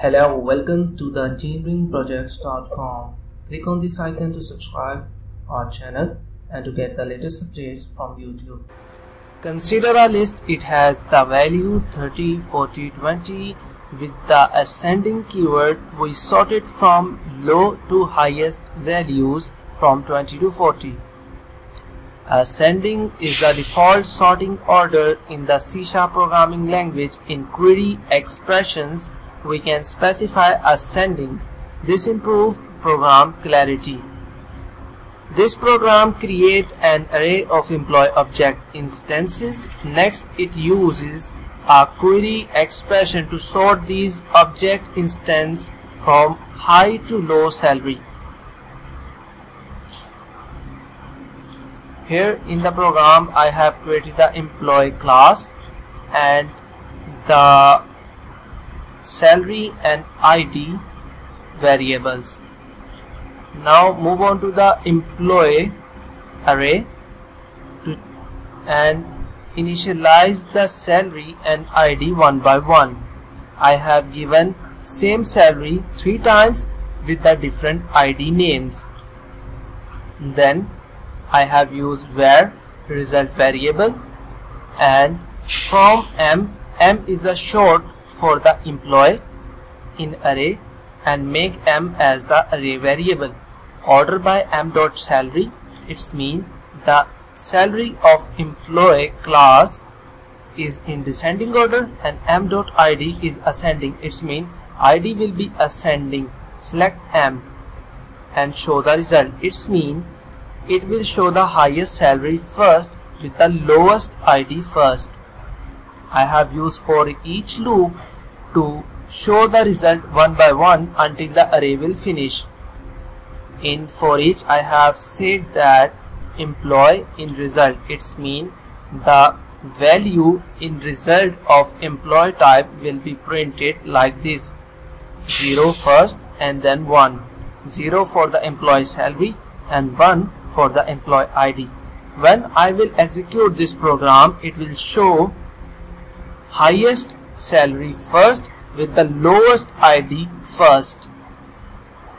Hello, welcome to the engineeringprojects.com. Click on this icon to subscribe our channel and to get the latest updates from YouTube. Consider a list. It has the value 30, 40, 20. With the ascending keyword, we sort it from low to highest values from 20 to 40. Ascending is the default sorting order in the C# programming language. In query expressions, we can specify ascending. This improves program clarity. This program creates an array of employee object instances. Next, it uses a query expression to sort these object instances from high to low salary. Here in the program, I have created the employee class and the salary and ID variables. Now move on to the employee array and initialize the salary and ID one by one. I have given same salary 3 times with the different ID names. Then I have used var result variable and from m is the short for the employee in array and make m as the array variable. Order by m.salary, it means the salary of employee class is in descending order and m.id is ascending. It means id will be ascending. Select m and show the result. It means it will show the highest salary first with the lowest id first. I have used for each loop to show the result one by one until the array will finish. In for each, I have said that employee in result, it means the value in result of employee type will be printed like this: 0 first and then 1. 0 for the employee salary and 1 for the employee ID. When I will execute this program, it will show highest salary first with the lowest ID first.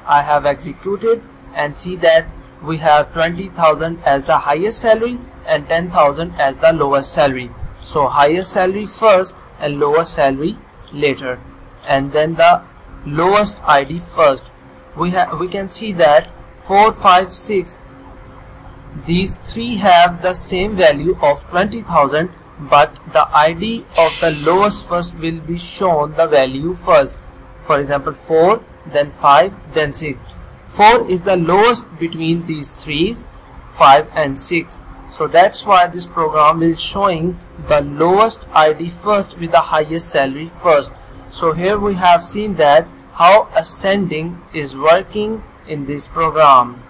I have executed and see that we have 20,000 as the highest salary and 10,000 as the lowest salary. So highest salary first and lowest salary later, and then the lowest ID first. We can see that 4, 5, 6, these 3 have the same value of 20,000, but the ID of the lowest first will be shown the value first. For example, 4, then 5, then 6. 4 is the lowest between these 3's, 5 and 6. So that's why this program is showing the lowest ID first with the highest salary first. So here we have seen that how ascending is working in this program.